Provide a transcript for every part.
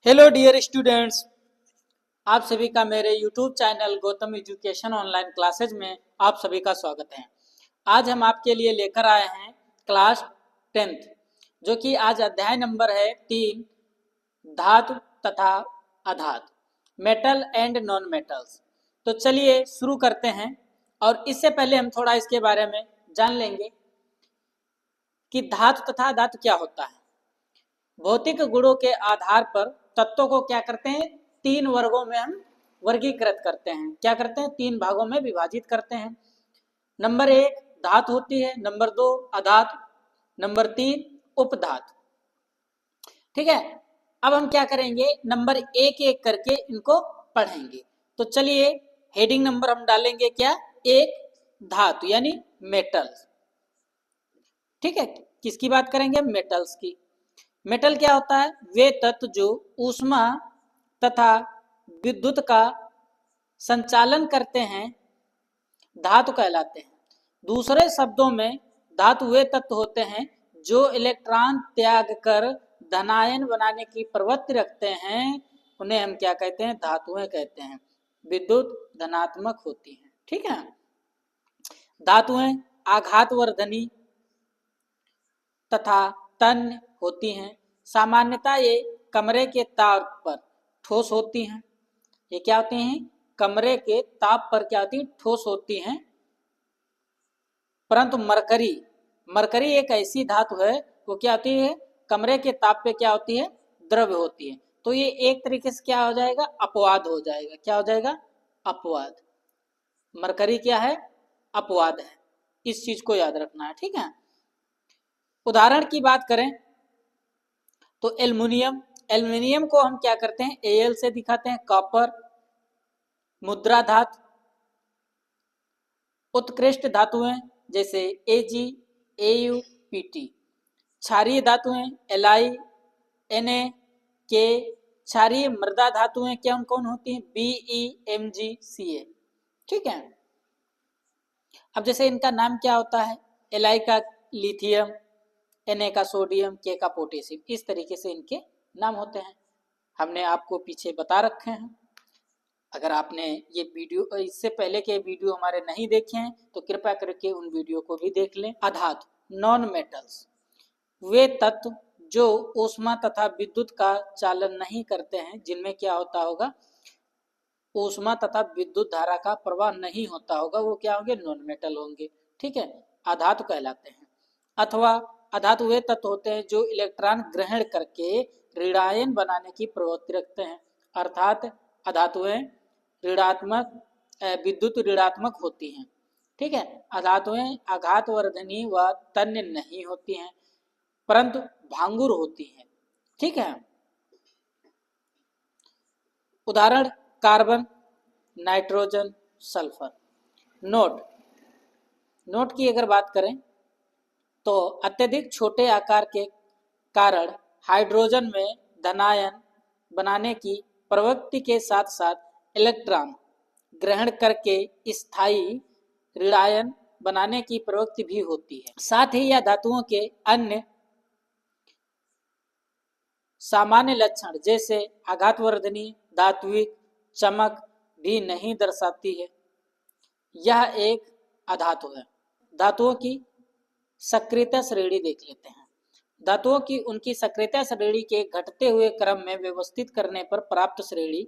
Hello dear students, आप सभी का मेरे YouTube channel Gautam education online classes में आप सभी का स्वागत है। आज हम आपके लिए लेकर आए हैं क्लास 10th, जो कि आज अध्याय नंबर है 3, धातु तथा अधातु, मेटल एंड नॉन मेटल्स। तो चलिए शुरू करते हैं, और इससे पहले हम थोड़ा इसके बारे में जान लेंगे कि धातु तथा अधातु क्या होता है। भौतिक गुणों के आधार पर तत्वों को क्या करते हैं, 3 वर्गों में हम वर्गीकृत करते हैं। क्या करते हैं, 3 भागों में विभाजित करते हैं। नंबर 1 धातु होती है, नंबर 2 अधातु, नंबर 3 उपधातु। ठीक है, अब हम क्या करेंगे, नंबर एक एक करके इनको पढ़ेंगे। तो चलिए हेडिंग नंबर हम डालेंगे क्या, 1 धातु यानी मेटल्स। ठीक है, किसकी बात करेंगे, मेटल्स की। मेटल क्या होता है, वे तत्व जो ऊष्मा तथा विद्युत का संचालन करते हैं धातु कहलाते हैं। दूसरे शब्दों में धातु वे तत्व होते हैं जो इलेक्ट्रॉन त्याग कर धनायन बनाने की प्रवृत्ति रखते हैं, उन्हें हम क्या कहते हैं, धातुएं कहते हैं। विद्युत धनात्मक होती हैं। ठीक है, धातुएं आघातवर्धनी तथा तन्य होती हैं। सामान्यतः ये कमरे के ताप पर ठोस होती हैं। ये क्या होती हैं, कमरे के ताप पर क्या होती हैं, ठोस होती हैं। परंतु मरकरी एक ऐसी धातु है, वो क्या होती है, कमरे के ताप पे क्या होती है, द्रव्य होती है। तो ये एक तरीके से क्या हो जाएगा, अपवाद हो जाएगा। क्या हो जाएगा, अपवाद। मरकरी क्या है, अपवाद है। इस चीज को याद रखना है। ठीक है, उदाहरण की बात करें तो एल्युमिनियम को हम क्या करते हैं, एल से दिखाते हैं, कॉपर। मुद्रा धातु, उत्कृष्ट धातुएं जैसे एजी, एयू, पीटी। क्षारीय धातुएं एलआई, एनए, के। क्षारीय मृदा धातुएं क्या कौन होती हैं, बीई, एमजी, सीए। ठीक है, अब जैसे इनका नाम क्या होता है, एलआई का लिथियम, Na का सोडियम, के का पोटेशियम, इस तरीके से इनके नाम होते हैं। हमने आपको पीछे बता रखे हैं। अगर आपने ये वीडियो इससे पहले के वीडियो हमारे नहीं देखे हैं तो कृपया करके उन वीडियो को भी देख लें। अधातु नॉन मेटल्स, वे तत्व जो ऊष्मा तथा विद्युत का चालन नहीं करते हैं, जिनमें क्या होता होगा, ऊष्मा तथा विद्युत धारा का प्रवाह नहीं होता होगा, वो क्या होंगे, नॉन मेटल होंगे। ठीक है, अधातु कहलाते हैं। अथवा अधातु वे तत्व होते हैं जो इलेक्ट्रॉन ग्रहण करके ऋणायन बनाने की प्रवृत्ति रखते हैं। अर्थात अधातुएं ऋणात्मक विद्युत ऋणात्मक होती हैं। ठीक है, अधातुएं आघातवर्धनी व तन्य नहीं होती हैं, परंतु भांगुर होती हैं। ठीक है, उदाहरण कार्बन, नाइट्रोजन, सल्फर। नोट की अगर बात करें तो अत्यधिक छोटे आकार के कारण हाइड्रोजन में धनायन बनाने की प्रवृत्ति के साथ साथ इलेक्ट्रॉन ग्रहण करके स्थायी ऋणायन बनाने की प्रवृत्ति भी होती है। साथ ही यह धातुओं के अन्य सामान्य लक्षण जैसे आघातवर्धनी, धात्विक, चमक भी नहीं दर्शाती है। यह एक अधातु है। धातुओं की सक्रियता श्रेणी देख लेते हैं। धातुओं की उनकी सक्रियता श्रेणी के घटते हुए क्रम में व्यवस्थित करने पर प्राप्त श्रेणी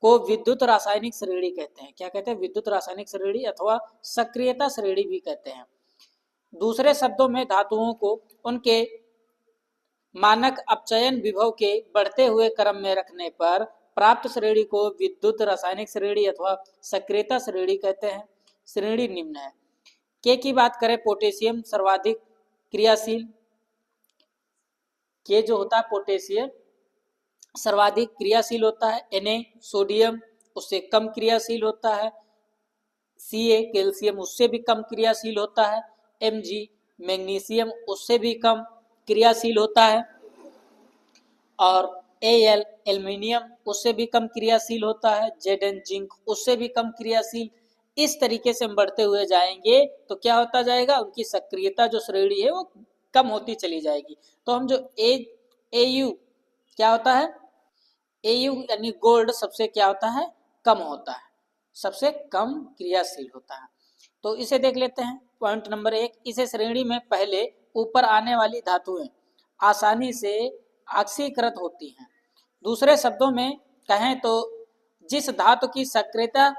को विद्युत रासायनिक श्रेणी कहते हैं। क्या कहते हैं, विद्युत रासायनिक श्रेणी अथवा सक्रियता श्रेणी भी कहते हैं। दूसरे शब्दों में धातुओं को उनके मानक अपचयन विभव के बढ़ते हुए क्रम में रखने पर प्राप्त श्रेणी को विद्युत रासायनिक श्रेणी अथवा सक्रियता श्रेणी कहते हैं। श्रेणी निम्न है। के की बात करें, पोटेशियम सर्वाधिक क्रियाशील। के जो होता है पोटेशियम सर्वाधिक क्रियाशील होता है। Na सोडियम उससे कम क्रियाशील होता है। Ca कैल्शियम उससे भी कम क्रियाशील होता है। Mg मैग्नीशियम उससे भी कम क्रियाशील होता है। और Al एल्युमिनियम उससे भी कम क्रियाशील होता है। Zn जिंक उससे भी कम क्रियाशील। इस तरीके से हम बढ़ते हुए जाएंगे तो क्या होता जाएगा, उनकी सक्रियता जो श्रेणी है वो कम होती चली जाएगी। तो हम जो Au क्या होता है, Au यानी गोल्ड सबसे क्या होता है, कम होता है, सबसे कम क्रियाशील होता है। तो इसे देख लेते हैं। पॉइंट नंबर 1, इसे श्रेणी में पहले ऊपर आने वाली धातुएं आसानी से ऑक्सीकृत होती हैं। दूसरे शब्दों में कहें तो जिस धातु की सक्रियता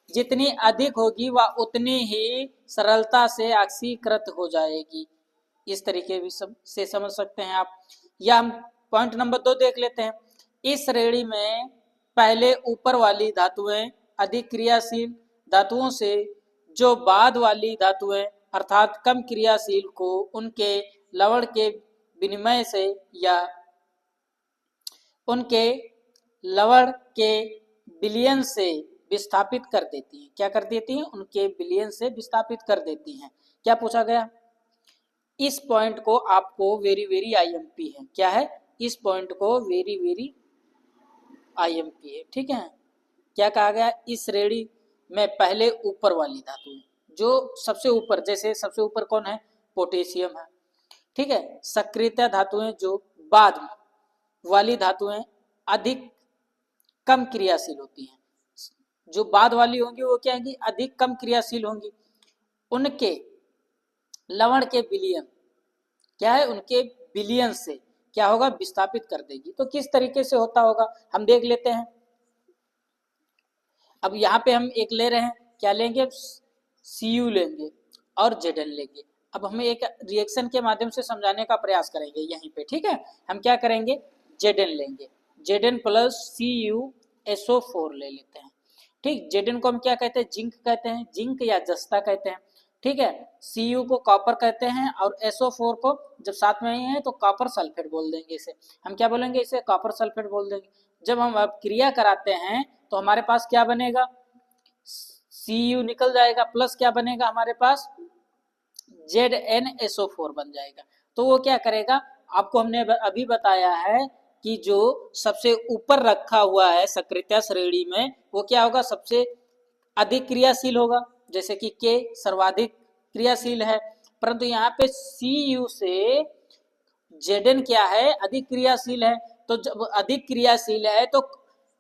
जितनी अधिक होगी वह उतनी ही सरलता से ऑक्सीकृत हो जाएगी। इस तरीके भी से समझ सकते हैं आप। या हम पॉइंट नंबर 2 देख लेते हैं। इस श्रेणी में पहले ऊपर वाली धातुएं अधिक क्रियाशील धातुओं से जो बाद वाली धातुएं अर्थात कम क्रियाशील को उनके लवण के विनिमय से या उनके लवण के विलयन से विस्थापित कर देती हैं। क्या कर देती हैं? उनके विलयन से विस्थापित कर देती हैं। क्या पूछा गया? इस पॉइंट को आपको वेरी वेरी आईएमपी है। क्या है? इस पॉइंट को वेरी वेरी आईएमपी है। ठीक है। क्या कहा गया? इस श्रेणी में पहले ऊपर वाली धातु जो सबसे ऊपर, जैसे सबसे ऊपर कौन है? पोटेशियम है। ठीक है। सक्रियता धातुएं जो बाद वाली धातुएं अधिक कम क्रियाशील होती हैं। जो बाद वाली होंगी वो क्या होंगी? अधिक कम क्रियाशील होंगी। उनके लवण के विलयन क्या है? उनके विलयन से क्या होगा? विस्थापित कर देगी। तो किस तरीके से होता होगा हम देख लेते हैं। अब यहाँ पे हम एक ले रहे हैं, क्या लेंगे? Cu लेंगे और Zn लेंगे। अब हमें एक रिएक्शन के माध्यम से समझाने का प्रयास करेंगे यहीं पे। ठीक है। हम क्या करेंगे? Zn लेंगे, Zn प्लस CuSO4 ले लेते हैं। ठीक। Zn को हम क्या कहते हैं? जिंक कहते हैं, जिंक या जस्ता कहते हैं। ठीक है। Cu को कॉपर कहते हैं और SO4 को जब साथ में है तो कॉपर सल्फेट बोल देंगे। इसे हम क्या बोलेंगे? इसे कॉपर सल्फेट बोल देंगे। जब हम अब क्रिया कराते हैं तो हमारे पास क्या बनेगा? Cu निकल जाएगा, प्लस क्या बनेगा हमारे पास? ZnSO4 बन जाएगा। तो वो क्या करेगा? आपको हमने अभी बताया है कि जो सबसे ऊपर रखा हुआ है सक्रियता श्रेणी में वो क्या होगा? सबसे अधिक क्रियाशील होगा, जैसे कि K सर्वाधिक क्रियाशील है। परंतु यहाँ पे Cu से Zn क्या है? अधिक क्रियाशील है। तो जब अधिक क्रियाशील है तो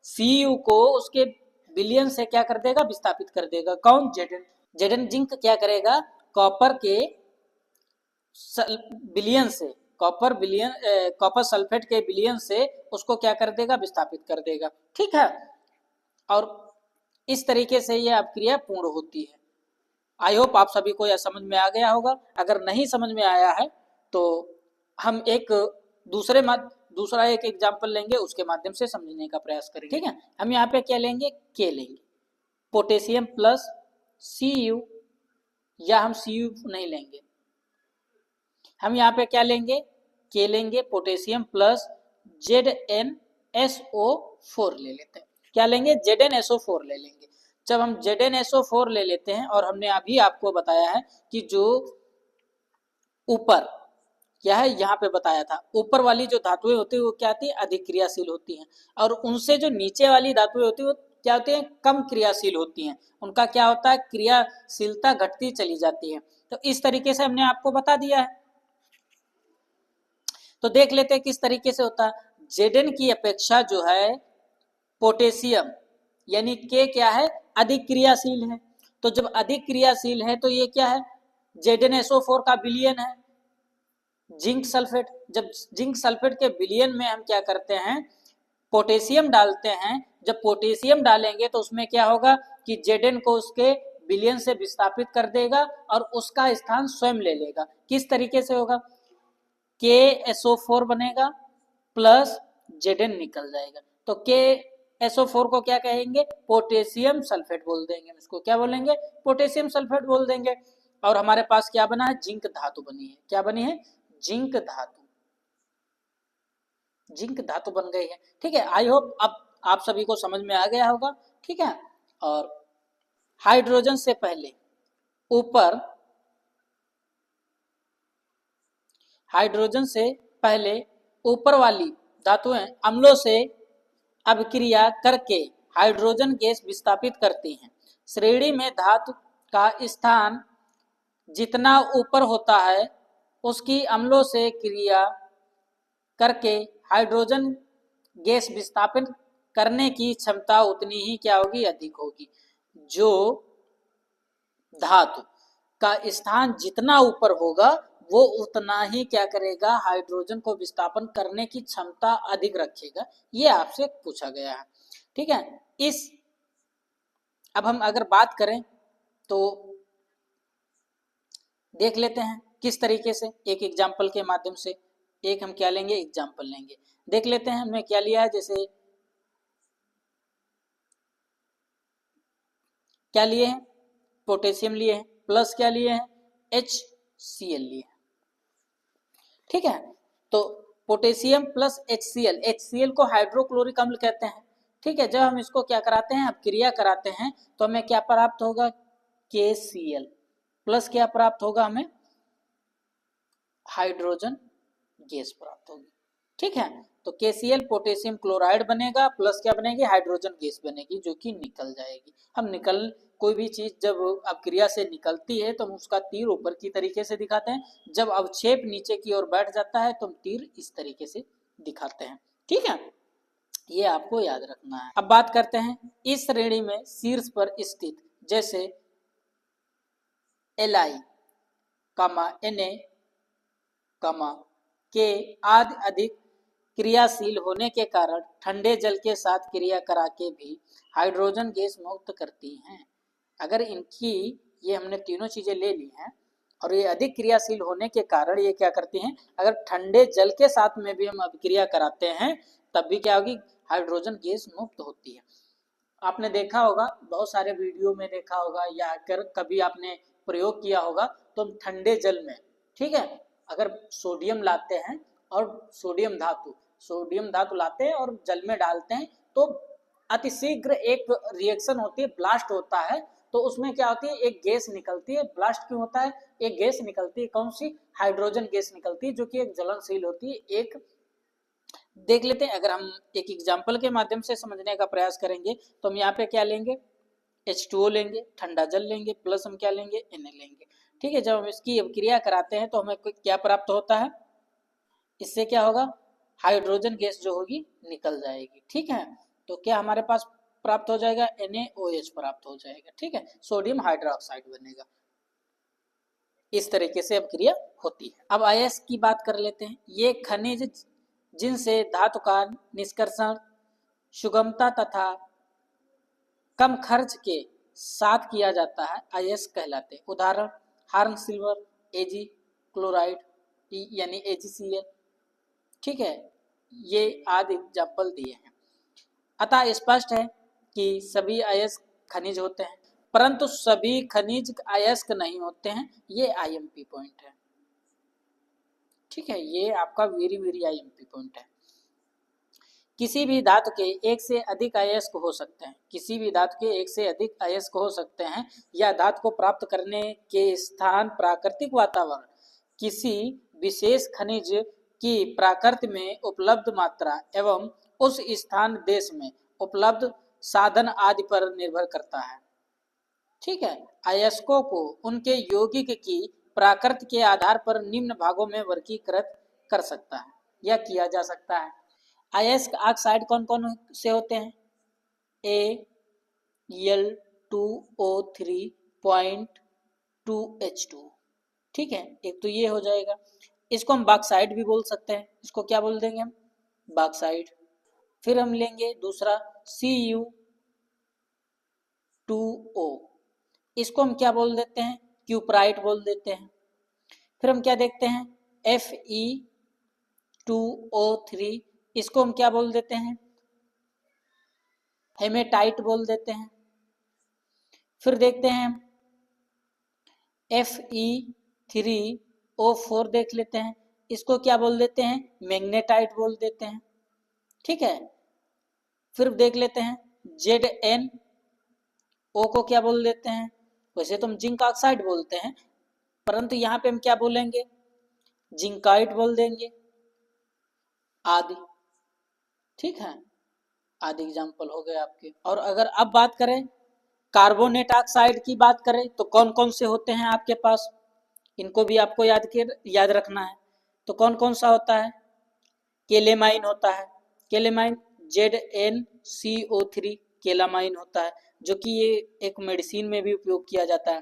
Cu को उसके विलयन से क्या कर देगा? विस्थापित कर देगा। कौन? Zn। Zn जिंक क्या करेगा? कॉपर के विलयन से, कॉपर सल्फेट के विलयन से उसको क्या कर देगा? विस्थापित कर देगा। ठीक है। और इस तरीके से यह अपक्रिया पूर्ण होती है। आई होप आप सभी को यह समझ में आ गया होगा। अगर नहीं समझ में आया है तो हम एक दूसरा एक एग्जाम्पल लेंगे, उसके माध्यम से समझने का प्रयास करेंगे। ठीक है। हम यहाँ पे क्या लेंगे? के लेंगे, पोटेशियम प्लस Cu, या हम Cu नहीं लेंगे, हम यहाँ पे क्या लेंगे? के लेंगे, पोटेशियम प्लस ZnSO4 ले लेते हैं। क्या लेंगे? ZnSO4 ले लेंगे। जब हम ZnSO4 ले लेते हैं, और हमने अभी आपको बताया है कि जो ऊपर क्या है, यहाँ पे बताया था, ऊपर वाली जो धातुएं होती है वो क्या होती है? अधिक क्रियाशील होती हैं, और उनसे जो नीचे वाली धातुएं होती है वो क्या होती है? कम क्रियाशील होती हैं। उनका क्या होता है? क्रियाशीलता घटती चली जाती है। तो इस तरीके से हमने आपको बता दिया है। तो देख लेते हैं किस तरीके से होता है। Zn की अपेक्षा जो है पोटेशियम यानी K क्या है? अधिक क्रियाशील है। तो जब अधिक क्रियाशील है तो ये क्या है? ZnSO4 का विलयन है जिंक सल्फेट। जब जिंक सल्फेट के विलयन में हम क्या करते हैं? पोटेशियम डालते हैं। जब पोटेशियम डालेंगे तो उसमें क्या होगा कि Zn को उसके विलयन से विस्थापित कर देगा और उसका स्थान स्वयं ले लेगा। किस तरीके से होगा? KSO4 बनेगा प्लस Zn निकल जाएगा। तो KSO4 को क्या कहेंगे? पोटेशियम सल्फेट बोल देंगे। इसको क्या बोलेंगे? पोटेशियम सल्फेट बोल देंगे। और हमारे पास क्या बना है? जिंक धातु बनी है। क्या बनी है? जिंक धातु। जिंक धातु बन गई है। ठीक है। आई होप अब आप सभी को समझ में आ गया होगा। ठीक है। और हाइड्रोजन से पहले ऊपर, हाइड्रोजन से पहले ऊपर वाली धातुएं अम्लों से अभिक्रिया करके हाइड्रोजन गैस विस्थापित करती हैं। श्रेणी में धातु का स्थान जितना ऊपर होता है उसकी अम्लों से क्रिया करके हाइड्रोजन गैस विस्थापन करने की क्षमता उतनी ही क्या होगी, अधिक होगी। जो धातु का स्थान जितना ऊपर होगा वो उतना ही क्या करेगा, हाइड्रोजन को विस्थापन करने की क्षमता अधिक रखेगा। ये आपसे पूछा गया है, ठीक है। अब हम अगर बात करें तो देख लेते हैं किस तरीके से, एक एग्जाम्पल के माध्यम से। एक हम क्या लेंगे, एग्जाम्पल लेंगे, देख लेते हैं हमने क्या लिया है। जैसे क्या लिए हैं, पोटेशियम लिए हैं, प्लस क्या लिए हैं, HCl लिए हैं, ठीक है। तो पोटेशियम प्लस HCl, HCl को हाइड्रोक्लोरिक अम्ल कहते हैं, ठीक है। जब हम इसको क्या कराते हैं, अपक्रिया कराते हैं तो हमें क्या प्राप्त होगा, KCl प्लस क्या प्राप्त होगा, हमें हाइड्रोजन गैस प्राप्त होगी, ठीक है। तो KCl पोटेशियम क्लोराइड बनेगा, प्लस क्या बनेगी, हाइड्रोजन गैस बनेगी, जो कि निकल जाएगी। हम कोई भी चीज जब अपक्रिया से निकलती है तो हम उसका तीर ऊपर की तरीके से दिखाते हैं, जब अवक्षेप नीचे की ओर बैठ जाता है तो हम तीर इस तरीके से दिखाते हैं, ठीक है। ये आपको याद रखना है। अब बात करते हैं इस श्रेणी में शीर्ष पर स्थित, जैसे Li, Na, के आदि अधिक क्रियाशील होने के कारण ठंडे जल के साथ क्रिया करा के भी हाइड्रोजन गैस मुक्त करती हैं। अगर इनकी ये हमने तीनों चीजें ले ली हैं और ये अधिक क्रियाशील होने के कारण ये क्या करती हैं, अगर ठंडे जल के साथ में भी हम अभिक्रिया कराते हैं तब भी क्या होगी, हाइड्रोजन गैस मुक्त होती है। आपने देखा होगा, बहुत सारे वीडियो में देखा होगा, या अगर कभी आपने प्रयोग किया होगा तो हम ठंडे जल में, ठीक है, अगर सोडियम लाते हैं और सोडियम धातु लाते हैं और जल में डालते हैं तो अतिशीघ्र एक रिएक्शन होती है, ब्लास्ट होता है। तो उसमें क्या होती है, एक गैस निकलती है। ब्लास्ट क्यों होता है, एक गैस निकलती है, कौन सी, हाइड्रोजन गैस निकलती है, जो कि एक ज्वलनशील होती है। एक देख लेते हैं, अगर हम एक एग्जाम्पल के माध्यम से समझने का प्रयास करेंगे तो हम यहाँ पे क्या लेंगे, H2O लेंगे, ठंडा जल लेंगे, प्लस हम क्या लेंगे, Na लेंगे, ठीक है। जब हम इसकी अभिक्रिया कराते हैं तो हमें क्या प्राप्त होता है, इससे क्या होगा, हाइड्रोजन गैस जो होगी निकल जाएगी, ठीक है। तो क्या हमारे पास प्राप्त हो जाएगा, NaOH प्राप्त हो जाएगा, ठीक है, सोडियम हाइड्रोक्साइड बनेगा। इस तरीके से अभिक्रिया होती है। अब आयस की बात कर लेते हैं। ये खनिज जिनसे धातु का निष्कर्षण सुगमता तथा कम खर्च के साथ किया जाता है, आयस कहलाते हैं। उदाहरण हार्न सिल्वर, Ag क्लोराइड यानी AgCl, ठीक है। ये आदि एग्जाम्पल दिए हैं। अतः स्पष्ट है कि सभी अयस्क खनिज होते हैं, परंतु सभी खनिज अयस्क नहीं होते हैं। ये IMP पॉइंट है, ठीक है। ये आपका वेरी IMP पॉइंट है। किसी भी धातु के एक से अधिक अयस्क हो सकते हैं, किसी भी धातु के एक से अधिक अयस्क हो सकते हैं, या धातु को प्राप्त करने के स्थान, प्राकृतिक वातावरण, किसी विशेष खनिज की प्रकृति में उपलब्ध मात्रा एवं उस स्थान देश में उपलब्ध साधन आदि पर निर्भर करता है, ठीक है। अयस्कों को उनके यौगिक की प्रकृति के आधार पर निम्न भागों में वर्गीकृत कर सकता है या किया जा सकता है। अयस्क ऑक्साइड कौन कौन से होते हैं, Al2O3.2H2, ठीक है। एक तो ये हो जाएगा, इसको हम बॉक्साइड भी बोल सकते हैं। इसको क्या बोल देंगे हम, बॉक्साइड। फिर हम लेंगे दूसरा Cu2O, इसको हम क्या बोल देते हैं, क्यूप्राइट बोल देते हैं। फिर हम क्या देखते हैं, Fe2O3, इसको हम क्या बोल देते हैं, हेमेटाइट बोल देते हैं। फिर देखते हैं Fe3O4 देख लेते हैं, इसको क्या बोल देते हैं, मैग्नेटाइट बोल देते हैं, ठीक है। फिर देख लेते हैं ZnO को क्या बोल देते हैं, वैसे तो हम जिंक ऑक्साइड बोलते हैं, परंतु यहाँ पे हम क्या बोलेंगे, जिंकाइट बोल देंगे, आदि, ठीक है। आदि एग्जाम्पल हो गए आपके। और अगर अब बात करें कार्बोनेट ऑक्साइड की बात करें तो कौन कौन से होते हैं आपके पास, इनको भी आपको याद रखना है। तो कौन कौन सा होता है, केलेमाइन होता है, केलेमाइन ZnCO3 केलामाइन होता है, जो कि ये एक मेडिसिन में भी उपयोग किया जाता है।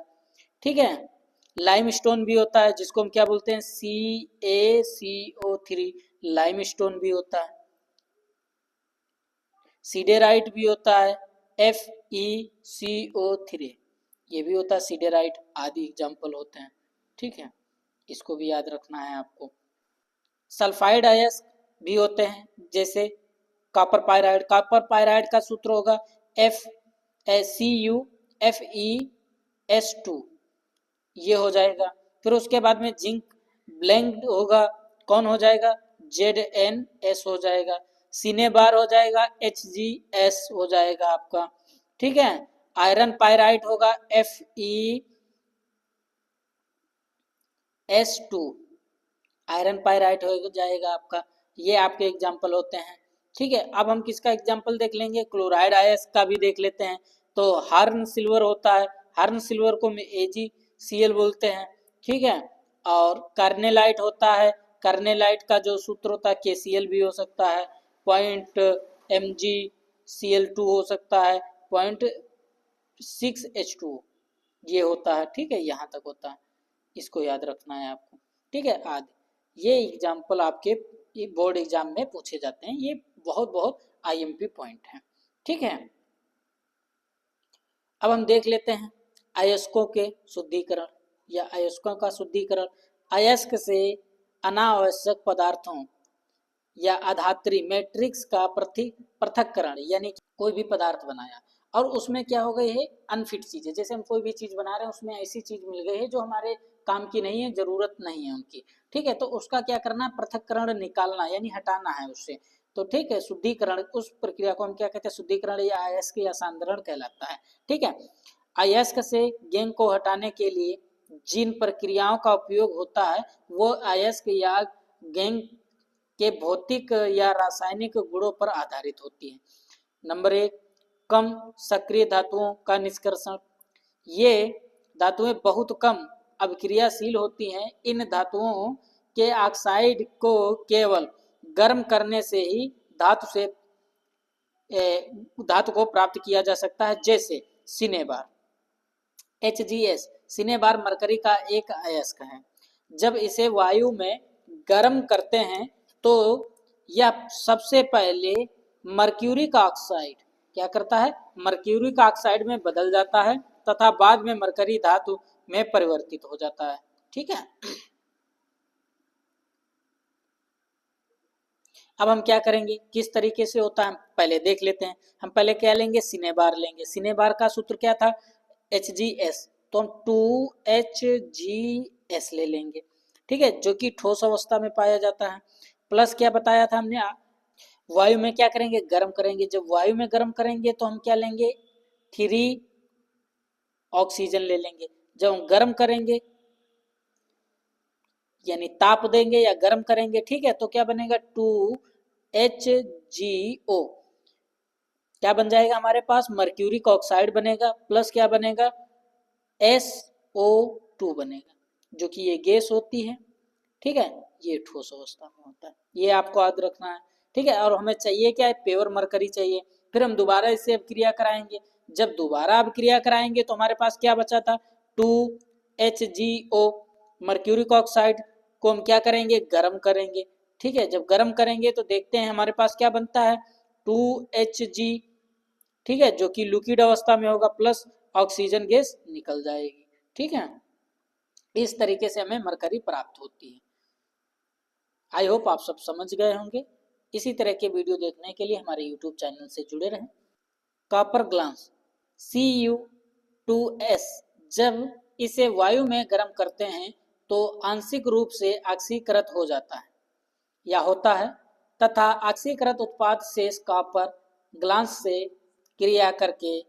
ठीक है, लाइमस्टोन भी होता है, जिसको हम क्या बोलते हैं, CaCO3 लाइमस्टोन भी होता है। सीडेराइट भी होता है, FeCO3 ये भी होता है, सीडेराइट आदि एग्जाम्पल होते हैं। ठीक है, इसको भी याद रखना है आपको। सल्फाइड अयस्क भी होते हैं, जैसे कॉपर पायराइड। कॉपर पायराइड का सूत्र होगा CuFeS2, ये हो जाएगा। फिर उसके बाद में जिंक ब्लेंड होगा, कौन हो जाएगा, ZnS हो जाएगा। सिनेबार हो जाएगा, HgS हो जाएगा आपका। ठीक है, आयरन पायराइड होगा FeS2, आयरन पायराइड हो जाएगा आपका। ये आपके एग्जाम्पल होते हैं। ठीक है, अब हम किसका एग्जाम्पल देख लेंगे, क्लोराइड अयस्क का भी देख लेते हैं। तो हार्न सिल्वर होता है, हार्न सिल्वर को AgCl बोलते हैं। ठीक है, और कार्नेलाइट होता है, कार्नेलाइट का जो सूत्र होता है KCl भी हो सकता है, .mgCl2 हो सकता है, .6H2 ये होता है। ठीक है, यहाँ तक होता है, इसको याद रखना है आपको। ठीक है, आदि ये एग्जाम्पल आपके बोर्ड एग्जाम में पूछे जाते हैं, ये बहुत बहुत IMP पॉइंट हैं। ठीक है, अब हम देख लेते हैं अयस्कों के शुद्धिकरण या अयस्कों का शुद्धिकरण। अयस्क से अनावश्यक पदार्थों या अधात्री मैट्रिक्स का पृथक्करण, यानी कोई भी पदार्थ बनाया और उसमें क्या हो गई है, अनफिट चीजें। जैसे हम कोई भी चीज बना रहे हैं, उसमें ऐसी चीज मिल गई है जो हमारे काम की नहीं है, जरूरत नहीं है उनकी। ठीक है, तो उसका क्या करना है, पृथक्करण निकालना, यानी हटाना है उससे। तो ठीक है, शुद्धिकरण, उस प्रक्रिया को हम क्या कहते हैं, शुद्धिकरण या अयस्क या सांद्रण कहलाता है। ठीक है, अयस्क से गेंग को हटाने के लिए जिन प्रक्रियाओं का उपयोग होता है वो अयस्क या गेंग के भौतिक या रासायनिक गुणों पर आधारित होती है। नंबर 1, कम सक्रिय धातुओं का निष्कर्षण। ये धातुएं बहुत कम अभिक्रियाशील होती हैं। इन धातुओं के ऑक्साइड को केवल गर्म करने से ही धातु को प्राप्त किया जा सकता है, जैसे सिनेबार। HgS, सिनेबार मरकरी का एक अयस्क है। जब इसे वायु में गर्म करते हैं तो यह सबसे पहले मर्क्यूरी का ऑक्साइड क्या करता है, मर्क्यूरी का ऑक्साइड में बदल जाता है तथा बाद में मरकरी धातु में परिवर्तित हो जाता है। ठीक है, अब हम क्या करेंगे, किस तरीके से होता है पहले देख लेते हैं। हम पहले क्या लेंगे, सिनेबार लेंगे। सिनेबार का सूत्र क्या था, HgS, तो हम 2HgS ले लेंगे। ठीक है, जो कि ठोस अवस्था में पाया जाता है। प्लस क्या बताया था हमने, वायु में क्या करेंगे, गर्म करेंगे। जब वायु में गर्म करेंगे तो हम क्या लेंगे, 3 ऑक्सीजन ले लेंगे। जब हम गर्म करेंगे यानी ताप देंगे या गर्म करेंगे, ठीक है, तो क्या बनेगा, 2HgO, क्या बन जाएगा हमारे पास, मर्क्यूरिक ऑक्साइड बनेगा, प्लस क्या बनेगा, SO2 बनेगा, जो कि ये गैस होती है। ठीक है, ये ठोस अवस्था में होता है, ये आपको याद रखना है। ठीक है, और हमें चाहिए क्या है, प्योर मरकरी चाहिए। फिर हम दोबारा इससे अभिक्रिया कराएंगे। जब दोबारा अभिक्रिया कराएंगे तो हमारे पास क्या बचा था, 2HgO, मर्क्यूरिक ऑक्साइड को हम क्या करेंगे, गर्म करेंगे। ठीक है, जब गर्म करेंगे तो देखते हैं हमारे पास क्या बनता है, 2Hg, ठीक है, जो कि लिक्विड अवस्था में होगा, प्लस ऑक्सीजन गैस निकल जाएगी। ठीक है, इस तरीके से हमें मरकरी प्राप्त होती है। आई होप आप सब समझ गए होंगे। इसी तरह के वीडियो देखने के लिए हमारे यूट्यूब चैनल से जुड़े रहें। कॉपर ग्लास Cu2S, जब इसे वायु में गर्म करते हैं तो आंशिक रूप से ऑक्सीकृत हो जाता है या होता है तथा ऑक्सीकृत उत्पाद शेष कॉपर ग्लास से क्रिया करके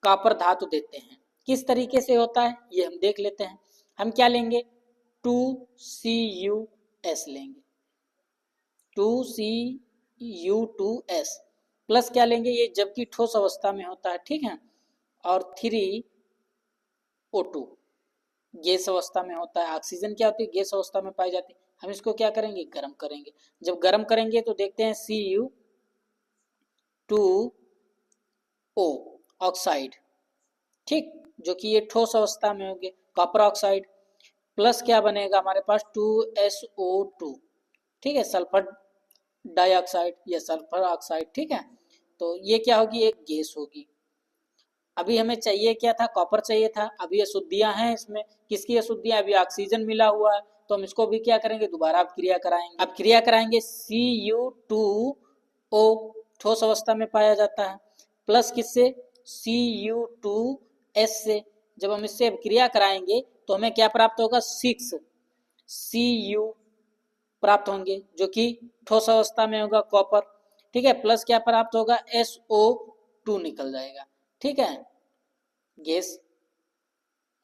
कॉपर धातु देते हैं। किस तरीके से होता है ये हम देख लेते हैं। हम क्या लेंगे, 2Cu2S लेंगे, 2Cu2S प्लस क्या लेंगे, ये जबकि ठोस अवस्था में होता है। ठीक है, और 3O2 गैस अवस्था में होता है। ऑक्सीजन क्या होती है, गैस अवस्था में पाई जाती है। हम इसको क्या करेंगे, गर्म करेंगे। जब गर्म करेंगे तो देखते हैं Cu टू ओ ऑक्साइड, ठीक, जो कि ये ठोस अवस्था में होंगे, कॉपर ऑक्साइड, प्लस क्या बनेगा हमारे पास 2SO2, ठीक है, सल्फर डाइऑक्साइड या सल्फर ऑक्साइड, ठीक है। तो ये क्या होगी, एक गैस होगी। अभी हमें चाहिए क्या था, कॉपर चाहिए था। अभी अशुद्धियां हैं इसमें, किसकी अशुद्धियां, अभी ऑक्सीजन मिला हुआ है, तो हम इसको भी क्या करेंगे, दोबारा अब क्रिया कराएंगे। अब क्रिया कराएंगे Cu2O ठोस अवस्था में पाया जाता है, प्लस किससे, Cu2S से। जब हम इससे अब क्रिया कराएंगे तो हमें क्या प्राप्त होगा, 6Cu प्राप्त होंगे, जो कि ठोस अवस्था में होगा कॉपर, ठीक है, प्लस क्या प्राप्त होगा, SO2 निकल जाएगा, ठीक है, गैस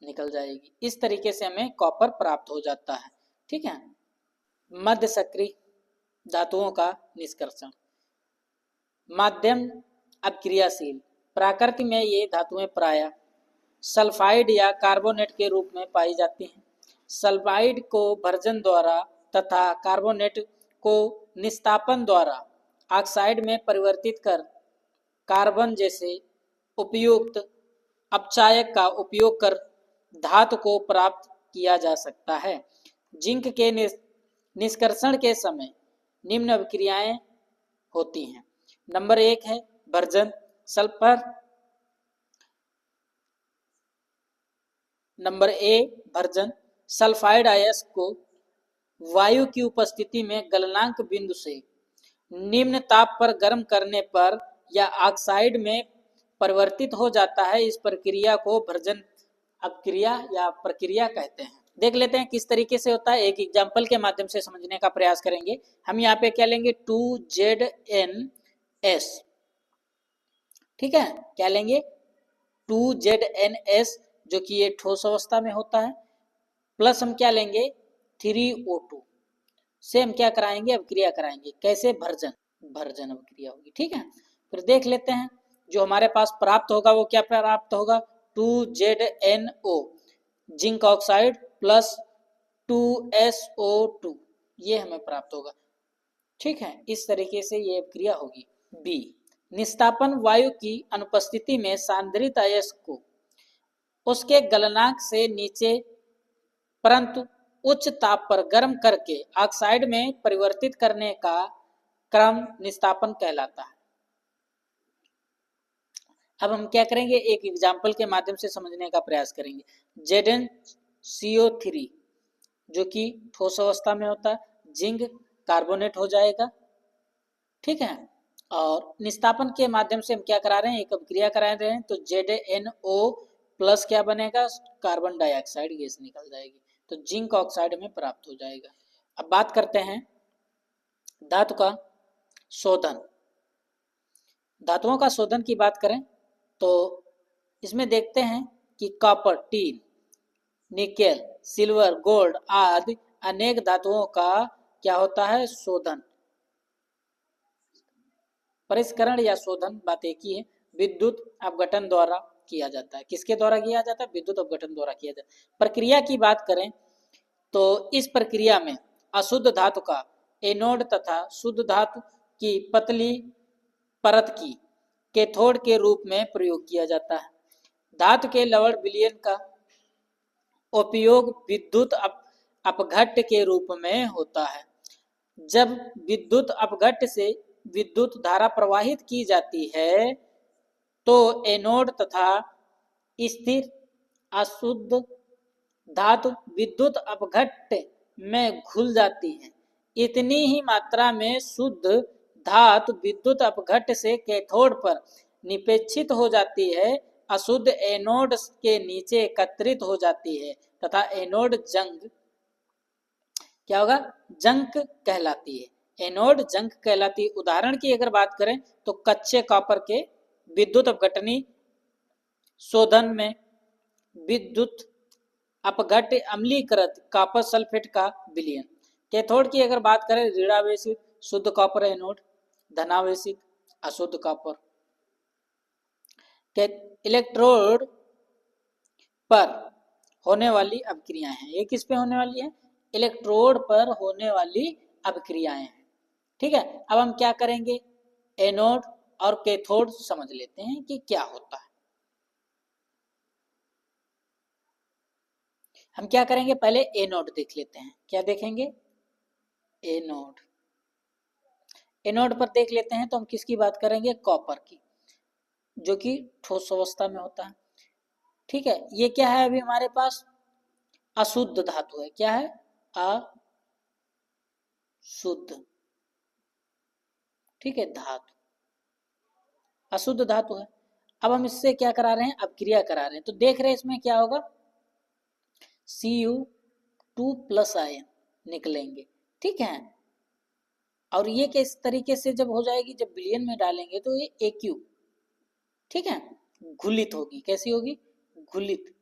निकल जाएगी। इस तरीके से हमें कॉपर प्राप्त हो जाता है, ठीक है। मध्य सक्रिय धातुओं का निष्कर्षण। माध्यम अपक्रियाशील, प्रकृति में ये धातुएं प्रायः सल्फाइड या कार्बोनेट के रूप में पाई जाती हैं। सल्फाइड को भर्जन द्वारा तथा कार्बोनेट को निस्तापन द्वारा ऑक्साइड में परिवर्तित कर कार्बन जैसे उपयुक्त अपचायक का उपयोग कर धातु को प्राप्त किया जा सकता है। जिंक के निष्कर्षण के समय निम्न अभिक्रियाएं होती हैं। नंबर 1 है version, sulphur, number A version, sulphide अयस्क को वायु की उपस्थिति में गलनांक बिंदु से निम्न ताप पर गर्म करने पर या ऑक्साइड में परिवर्तित हो जाता है। इस प्रक्रिया को भर्जन अपक्रिया या प्रक्रिया कहते हैं। देख लेते हैं किस तरीके से होता है, एक एग्जाम्पल के माध्यम से समझने का प्रयास करेंगे। हम यहाँ पे क्या लेंगे, 2ZNS, ठीक है, क्या लेंगे, 2ZNS, जो कि ये ठोस अवस्था में होता है, प्लस हम क्या लेंगे, 3O2 से हम क्या कराएंगे, अभिक्रिया कराएंगे, कैसे, भर्जन, भर्जन अभिक्रिया होगी, ठीक है। फिर देख लेते हैं जो हमारे पास प्राप्त होगा वो क्या प्राप्त होगा, 2ZNO zinc oxide plus 2SO2, ये हमें प्राप्त होगा, ठीक है। इस तरीके से ये अभिक्रिया होगी। बी, निस्तापन वायु की अनुपस्थिति में सांद्रित अयस्क को उसके गलनांक से नीचे परंतु उच्च ताप पर गर्म करके ऑक्साइड में परिवर्तित करने का क्रम निस्तापन कहलाता है। अब हम क्या करेंगे, एक एग्जाम्पल के माध्यम से समझने का प्रयास करेंगे। ZnCO3 जो कि ठोस अवस्था में होता है, जिंक कार्बोनेट हो जाएगा, ठीक है, और निस्तापन के माध्यम से हम क्या करा रहे हैं, एक अभिक्रिया करा रहे हैं, तो ZnO प्लस क्या बनेगा, कार्बन डाइऑक्साइड गैस निकल जाएगी, तो जिंक ऑक्साइड में प्राप्त हो जाएगा। अब बात करते हैं धातु का शोधन। धातुओं का शोधन की बात करें तो इसमें देखते हैं कि copper, tin, nickel, silver, gold आदि अनेक धातुओं का क्या होता है, शोधन, परिष्करण या शोधन, बात एक ही है, विद्युत अपघटन द्वारा किया जाता है। किसके द्वारा किया जाता है, विद्युत अपघटन द्वारा किया जाता है। प्रक्रिया की बात करें तो इस प्रक्रिया में अशुद्ध धातु का एनोड तथा शुद्ध धातु की पतली परत की कैथोड के रूप में प्रयोग किया जाता है। धातु के लवण विलयन का उपयोग विद्युत अपघट्ट के रूप में होता है। जब विद्युत अपघट्ट से विद्युत धारा प्रवाहित की जाती है तो एनोड तथा स्थिर अशुद्ध धातु विद्युत अपघट्ट में घुल जाती है। इतनी ही मात्रा में शुद्ध धातु विद्युत अपघट्ट से कैथोड पर निपेक्षित हो जाती है, अशुद्ध एनोड के नीचे एकत्रित हो जाती है तथा एनोड जंग क्या होगा, जंक कहलाती है। एनोड जंक कहलाती है। उदाहरण की अगर बात करें तो कच्चे कॉपर के विद्युत अपघटनी शोधन में विद्युत अपघट्ट अम्लीकृत कॉपर सल्फेट का विलयन। कैथोड की अगर बात करें, ऋणावेशित शुद्ध कॉपर एनोड, धनावेशित अशुद्ध कॉपर। इलेक्ट्रोड पर होने वाली अभिक्रियाएं हैं, ये किस पे होने वाली है, इलेक्ट्रोड पर होने वाली अभिक्रियाएं हैं, ठीक है। अब हम क्या करेंगे, एनोड और कैथोड समझ लेते हैं कि क्या होता है। हम क्या करेंगे, पहले एनोड देख लेते हैं। क्या देखेंगे, एनोड। एनोड पर देख लेते हैं तो हम किसकी बात करेंगे, कॉपर की, जो कि ठोस अवस्था में होता है। ठीक है, ये क्या है, अभी हमारे पास अशुद्ध धातु है। क्या है, अशुद्ध, ठीक है, धातु, अशुद्ध धातु है। अब हम इससे क्या करा रहे हैं, अपक्रिया करा रहे हैं, तो देख रहे हैं इसमें क्या होगा, Cu2+ आयन निकलेंगे। ठीक है, और ये किस तरीके से जब हो जाएगी, जब विलयन में डालेंगे तो ये Aq, ठीक है, घुलित होगी। कैसी होगी, घुलित,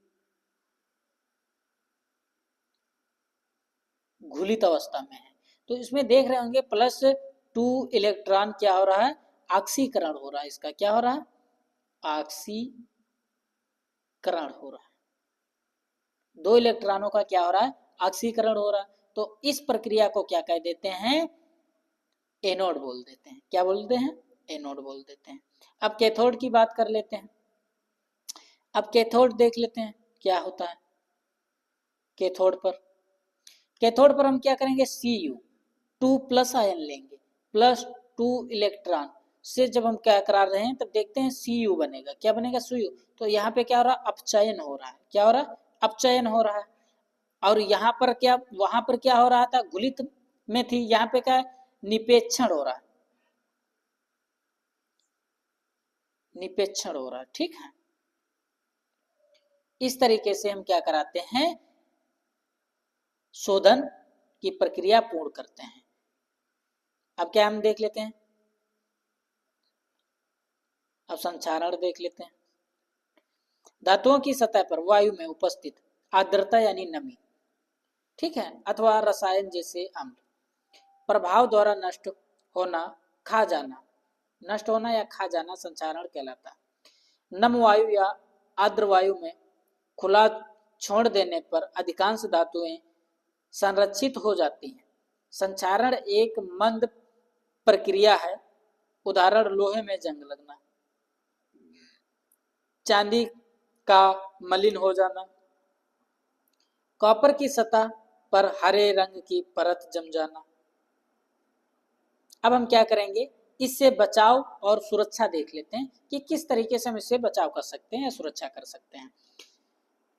घुलित अवस्था में है। तो इसमें देख रहे होंगे +2 इलेक्ट्रॉन क्या हो रहा है, ऑक्सीकरण हो रहा है। इसका क्या हो रहा है, ऑक्सीकरण हो रहा है। 2 इलेक्ट्रॉनों का क्या हो रहा है, ऑक्सीकरण हो रहा है। तो इस प्रक्रिया को क्या कह देते हैं, एनोड बोल देते हैं। क्या बोलते हैं, एनोड बोल देते हैं। अब कैथोड की बात कर लेते हैं। अब कैथोड देख लेते हैं क्या होता है। कैथोड पर हम क्या करेंगे, Cu2+ आयन लेंगे, +2 इलेक्ट्रॉन से जब हम क्या करा रहे हैं तब देखते हैं Cu बनेगा। क्या बनेगा, Cu। तो यहाँ पे क्या हो रहा है, अपचयन हो रहा है। क्या हो रहा है, अपचयन हो रहा है। और यहाँ पर क्या, वहां पर क्या हो रहा था, घुलित में थी, यहाँ पे क्या है, निपेक्षण हो रहा है, निपेक्षण हो रहा है। ठीक है, इस तरीके से हम क्या कराते हैं, शोधन की प्रक्रिया पूर्ण करते हैं। अब क्या हम देख लेते हैं, अब संचारण देख लेते हैं। धातुओं की सतह पर वायु में उपस्थित आर्द्रता यानी नमी, ठीक है, अथवा रसायन जैसे अम्ल प्रभाव द्वारा नष्ट होना, खा जाना, नष्ट होना या खा जाना संचारण कहलाता है। नम वायु या आर्द्र वायु में खुला छोड़ देने पर अधिकांश धातुएं संरक्षित हो जाती हैं। संचारण एक मंद प्रक्रिया है। उदाहरण, लोहे में जंग लगना, चांदी का मलिन हो जाना, कॉपर की सतह पर हरे रंग की परत जम जाना। अब हम क्या करेंगे, इससे बचाव और सुरक्षा देख लेते हैं कि किस तरीके से हम इससे बचाव कर सकते हैं या सुरक्षा कर सकते हैं।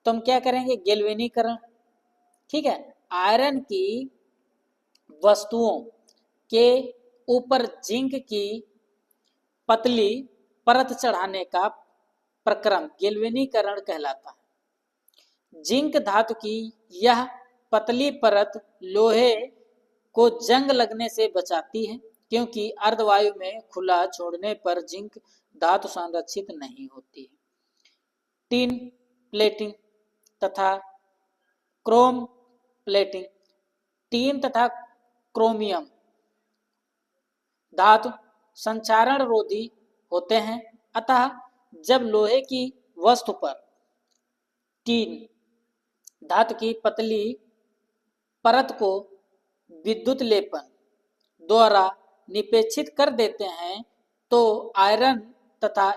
तो हम क्या करेंगे, गैल्वेनीकरण। ठीक है, आयरन की वस्तुओं के ऊपर जिंक की पतली परत चढ़ाने का प्रक्रम गैल्वेनीकरण कहलाता है। जिंक धातु की यह पतली परत लोहे को जंग लगने से बचाती है, क्योंकि अर्धवायु में खुला छोड़ने पर जिंक धातु संरक्षित नहीं होती है। टिन प्लेटिंग तथा क्रोम प्लेटिंग। टीन तथा क्रोमियम धातु संचारण रोधी होते हैं, अतः जब लोहे की वस्तु पर टीन धातु की पतली परत को विद्युत लेपन द्वारा निपेक्षित कर देते हैं तो आयरन तथा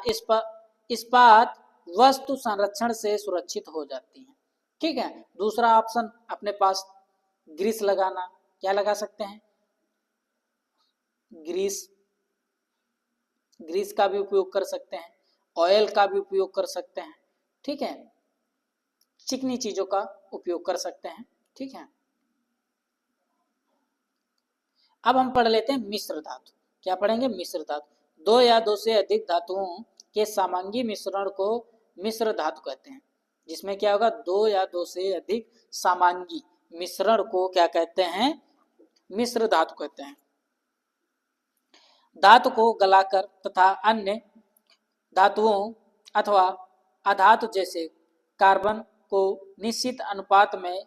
इस्पात वस्तु संरक्षण से सुरक्षित हो जाती हैं। ठीक है, दूसरा ऑप्शन अपने पास ग्रीस लगाना। क्या लगा सकते हैं, ग्रीस, ग्रीस का भी उपयोग कर सकते हैं, ऑयल का भी उपयोग कर सकते हैं। ठीक है, चिकनी चीजों का उपयोग कर सकते हैं। ठीक है, अब हम पढ़ लेते हैं मिश्र धातु। क्या पढ़ेंगे, मिश्र धातु। 2 या 2 से अधिक धातुओं के समांगी मिश्रण को मिश्र धातु कहते हैं। जिसमें क्या होगा, 2 या 2 से अधिक समांगी मिश्रण को क्या कहते हैं, मिश्र धातु कहते हैं। धातु को गलाकर तथा अन्य धातुओं अथवा अधातु जैसे कार्बन को निश्चित अनुपात में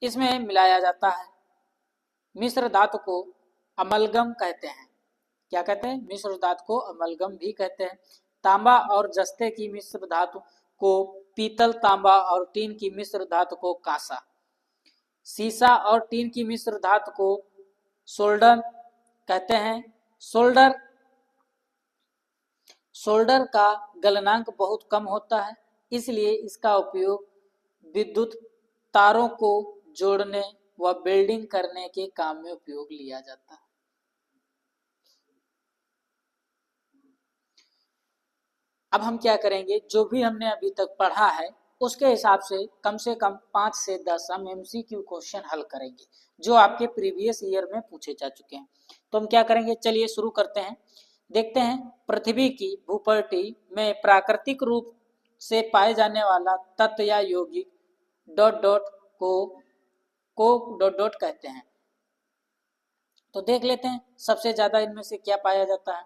इसमें मिलाया जाता है। मिश्र धातु को अमलगम कहते हैं। क्या कहते हैं, मिश्र धातु को अमलगम भी कहते हैं। तांबा और जस्ते की मिश्र धातु को पीतल, तांबा और टीन की मिश्र धातु को कांसा, सीसा और टीन की मिश्र धातु को सोल्डर कहते हैं। सोल्डर सोल्डर का गलनांक बहुत कम होता है, इसलिए इसका उपयोग विद्युत तारों को जोड़ने व वेल्डिंग करने के काम में उपयोग लिया जाता है। अब हम क्या करेंगे, जो भी हमने अभी तक पढ़ा है उसके हिसाब से कम 5 से 10 हम MCQ क्वेश्चन हल करेंगे जो आपके प्रीवियस ईयर में पूछे जा चुके हैं। तो हम क्या करेंगे, चलिए शुरू करते हैं। देखते हैं, पृथ्वी की भूपटल में प्राकृतिक रूप से पाए जाने वाला तत्व या यौगिक dot dot co dot dot कहते हैं। तो देख लेते हैं सबसे ज्यादा इनमें से क्या पाया जाता है।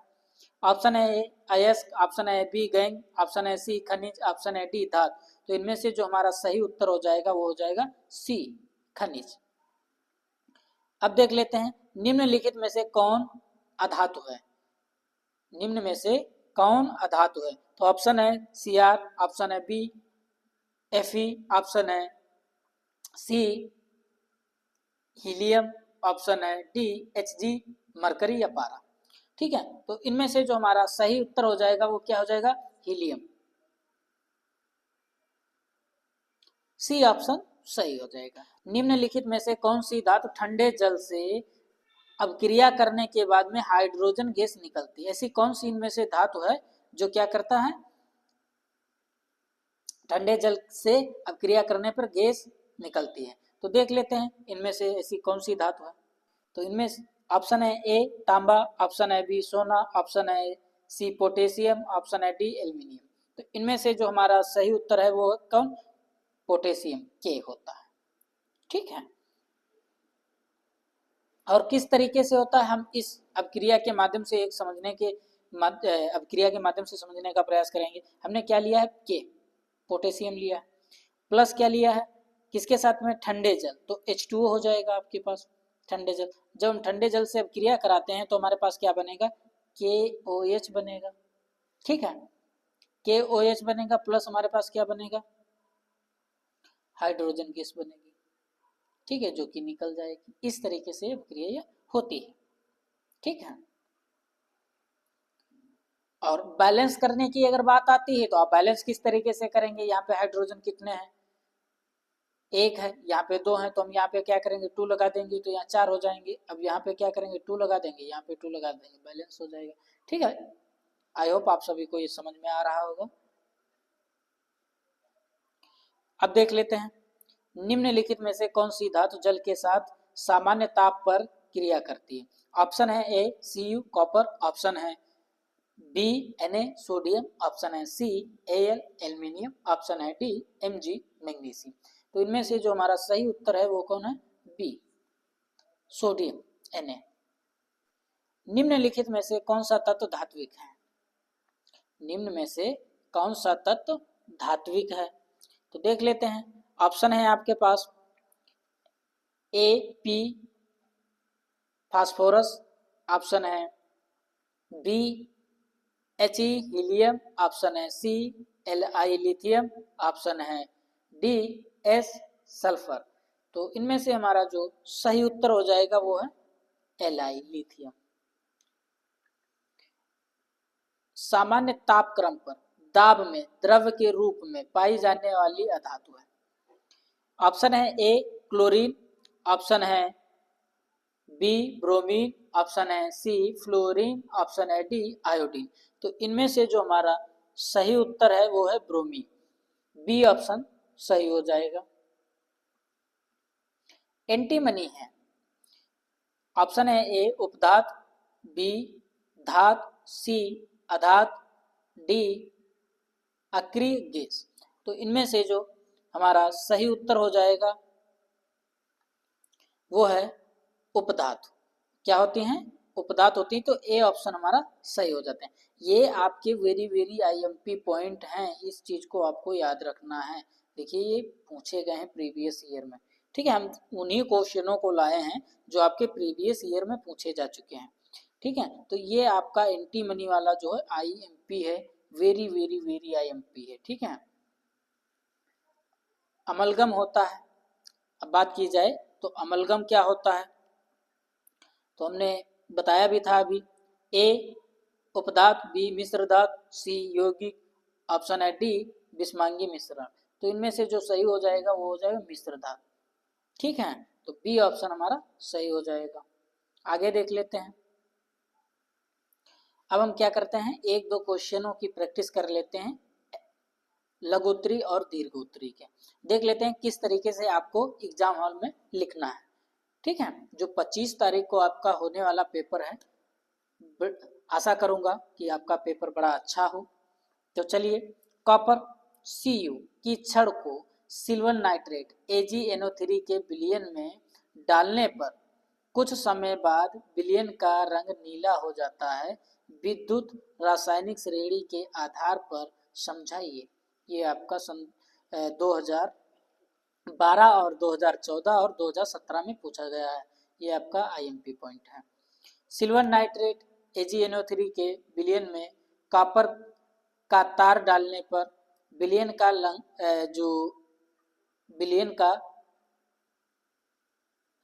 ऑप्शन है ए अयस्क, ऑप्शन है बी गैंग, ऑप्शन है सी खनिज, ऑप्शन है डी धातु। तो इनमें से जो हमारा सही उत्तर हो जाएगा वो हो जाएगा सी खनिज। अब देख लेते हैं, निम्नलिखित में से कौन अधातु है। निम्न में से कौन अधातु है। तो ऑप्शन है Cr, ऑप्शन है बी Fe, ऑप्शन है सी हीलियम, ऑप्शन है डी Hg मरकरी या पारा। ठीक है, तो इनमें से जो हमारा सही उत्तर हो जाएगा वो क्या हो जाएगा, हीलियम। सी ऑप्शन सही हो जाएगा। निम्नलिखित में से कौन सी धातु ठंडे जल से अपक्रिया करने के बाद में हाइड्रोजन गैस निकलती है। ऐसी कौन सी इनमें से धातु है जो क्या करता है, ठंडे जल से अपक्रिया करने पर गैस निकलती है। तो देख लेते हैं इनमें से ऐसी कौन सी धातु है। तो इनमें ऑप्शन है ए तांबा, ऑप्शन है बी सोना, ऑप्शन है सी पोटेशियम, ऑप्शन है डी एल्यूमिनियम। तो इनमें से जो हमारा सही उत्तर है वो कौन, पोटेशियम के होता है। ठीक है, और किस तरीके से होता है हम इस अपक्रिया के माध्यम से एक समझने के अपक्रिया के माध्यम से समझने का प्रयास करेंगे। हमने क्या लिया है, के पोटेशियम लिया है, प्लस क्या लिया है किसके साथ में, ठंडे जल, तो H2O हो जाएगा आपके पास ठंडे जल। जब हम ठंडे जल से अपक्रिया कराते हैं तो हमारे पास क्या बनेगा, KOH बनेगा। ठीक है, KOH बनेगा, प्लस हमारे पास क्या बनेगा, हाइड्रोजन गैस बनेगी। ठीक है, जो कि निकल जाएगी। इस तरीके से अपक्रिया होती है। ठीक है, और बैलेंस करने की अगर बात आती है तो आप बैलेंस किस तरीके से करेंगे। यहाँ पे हाइड्रोजन कितने हैं, एक है, यहाँ पे दो है, तो हम यहाँ पे क्या करेंगे 2 लगा देंगे तो यहाँ 4 हो जाएंगे। अब यहाँ पे क्या करेंगे 2 लगा देंगे, यहाँ पे 2 लगा देंगे, बैलेंस हो जाएगा। ठीक है, आई होप आप सभी को ये समझ में आ रहा होगा। अब देख लेते हैं, निम्नलिखित में से कौन सी धातु जल के साथ सामान्य ताप पर क्रिया करती है। ऑप्शन है ए Cu कॉपर, ऑप्शन है बी Na सोडियम, ऑप्शन है सी Al एल्यूमिनियम, ऑप्शन है डी Mg मैग्नीशियम। तो इनमें से जो हमारा सही उत्तर है वो कौन है, बी सोडियम Na। निम्नलिखित में से कौन सा तत्व धात्विक है। निम्न में से कौन सा तत्व धात्विक है, तो देख लेते हैं। ऑप्शन है आपके पास ए पी फास्फोरस, ऑप्शन है बी He हीलियम, ऑप्शन है सी Li लिथियम, ऑप्शन है डी एस सल्फर। तो इनमें से हमारा जो सही उत्तर हो जाएगा वो है Li लिथियम। सामान्य तापक्रम पर दाब में द्रव के रूप में पाई जाने वाली अधातु है। ऑप्शन है ए क्लोरीन, ऑप्शन है बी ब्रोमीन, ऑप्शन है सी फ्लोरीन, ऑप्शन है डी आयोडीन। तो इनमें से जो हमारा सही उत्तर है वो है ब्रोमीन, बी ऑप्शन सही हो जाएगा। एंटीमनी है, ऑप्शन है ए उपधात, बी धात, सी अधात, डी अक्रिय गैस। तो इनमें से जो हमारा सही उत्तर हो जाएगा वो है उपधातु। क्या होती हैं, उपधातु होती हैं। तो ए ऑप्शन हमारा सही हो जाते हैं। ये आपके वेरी IMP पॉइंट हैं, इस चीज को आपको याद रखना है। देखिए ये पूछे गए हैं प्रीवियस ईयर में। ठीक है, हम उन्हीं क्वेश्चनों को लाए हैं जो आपके प्रीवियस ईयर में पूछे जा चुके हैं। ठीक है, तो ये आपका एंटी मनी वाला जो है IMP है, वेरी IMP है। ठीक है, अमलगम होता है। अब बात की जाए तो अमलगम क्या होता है, तो हमने बताया भी था अभी। ए उपधातु, बी मिश्र धातु, सी यौगिक, ऑप्शन है डी विषमांगी मिश्रण। तो इनमें से जो सही हो जाएगा वो हो जाएगा मिश्र धातु। ठीक है, तो बी ऑप्शन हमारा सही हो जाएगा। आगे देख लेते हैं। अब हम क्या करते हैं, एक दो क्वेश्चनों की प्रैक्टिस कर लेते हैं, लघुत्तरी और दीर्घोत्तरी के। देख लेते हैं किस तरीके से आपको एग्जाम हॉल में लिखना है। ठीक है, जो 25 तारीख को आपका होने वाला पेपर है, आशा करूंगा कि आपका पेपर बड़ा अच्छा हो। तो चलिए, कॉपर Cu की छड़ को सिल्वर नाइट्रेट AgNO3 के विलयन में डालने पर कुछ समय बाद विलयन का रंग नीला हो जाता है, विद्युत रासायनिक श्रेणी के आधार पर समझाइए। ये आपका 2012 और 2014 और 2017 में पूछा गया है। ये आपका IMP पॉइंट है। सिल्वर नाइट्रेट AgNO3 के विलयन में कॉपर का तार डालने पर विलयन का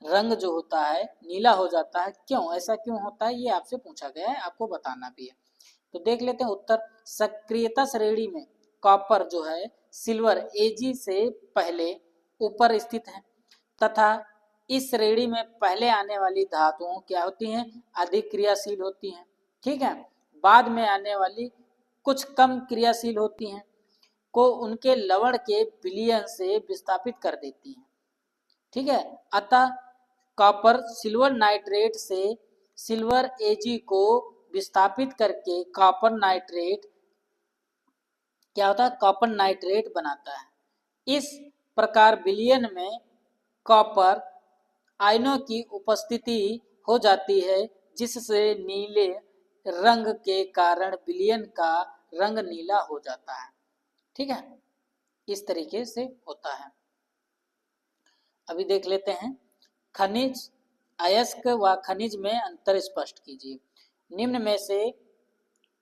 रंग जो होता है नीला हो जाता है। क्यों, ऐसा क्यों होता है, ये आपसे पूछा गया है, आपको बताना भी है। तो देख लेते हैं उत्तर। सक्रियता श्रेणी में कॉपर जो है सिल्वर Ag से पहले ऊपर स्थित है तथा इस श्रेणी में पहले आने वाली धातुओं क्या होती हैं, अधिक क्रियाशील होती हैं। ठीक है, बाद में आने वाली कुछ कम क्रियाशील होती हैं को उनके लवण के विलयन से विस्थापित कर देती हैं। ठीक है, अतः कॉपर सिल्वर नाइट्रेट से सिल्वर Ag को विस्थापित करके कॉपर नाइट्रेट क्या होता है, कॉपर नाइट्रेट बनाता है। इस प्रकार विलयन में कॉपर आयनों की उपस्थिति हो जाती है, जिससे नीले रंग के कारण विलयन का रंग नीला हो जाता है। ठीक है, इस तरीके से होता है। अभी देख लेते हैं, खनिज अयस्क व खनिज में अंतर स्पष्ट कीजिए। निम्न में से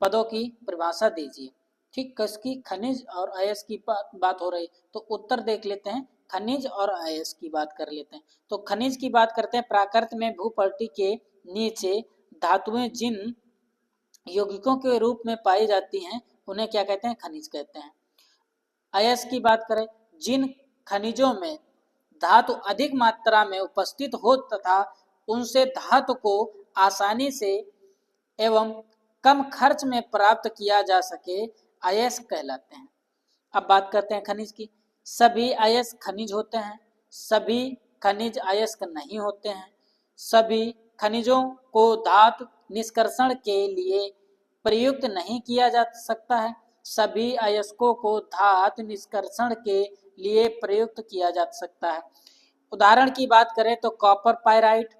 पदों की परिभाषा दीजिए। ठीक, किसकी, खनिज और अयस्क की बात हो रही, तो उत्तर देख लेते हैं। खनिज और अयस्क की बात कर लेते हैं। तो खनिज की बात करते हैं, प्राकृत में भूपटल के नीचे धातुएं जिन यौगिकों के रूप में पाई जाती हैं उन्हें क्या कहते हैं, खनिज कहते हैं। अयस्क की बात करें, जिन खनिजों में धातु अधिक मात्रा में उपस्थित हो तथा उनसे धातु को आसानी से एवं कम खर्च में प्राप्त किया जा सके, अयस्क कहलाते हैं। अब बात करते हैं खनिज की। सभी अयस्क खनिज होते हैं, सभी खनिज अयस्क नहीं होते हैं। सभी खनिजों को धातु निष्कर्षण के लिए प्रयुक्त नहीं किया जा सकता है, सभी अयस्कों को धातु निष्कर्षण के लिए प्रयुक्त किया जा सकता है। उदाहरण की बात करें तो कॉपर पाइराइट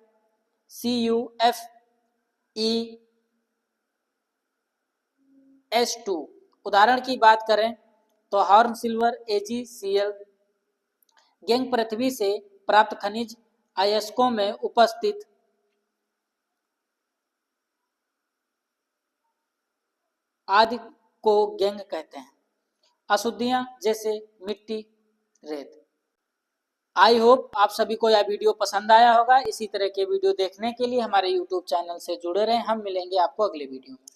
CuFeS2। उदाहरण की बात करें तो हॉर्न सिल्वर AgCl। गैंग पृथ्वी से प्राप्त खनिज अयस्कों में उपस्थित आदि को गैंग कहते हैं। अशुद्धियां जैसे मिट्टी, रेत। आई होप आप सभी को यह वीडियो पसंद आया होगा। इसी तरह के वीडियो देखने के लिए हमारे YouTube चैनल से जुड़े रहें। हम मिलेंगे आपको अगले वीडियो में।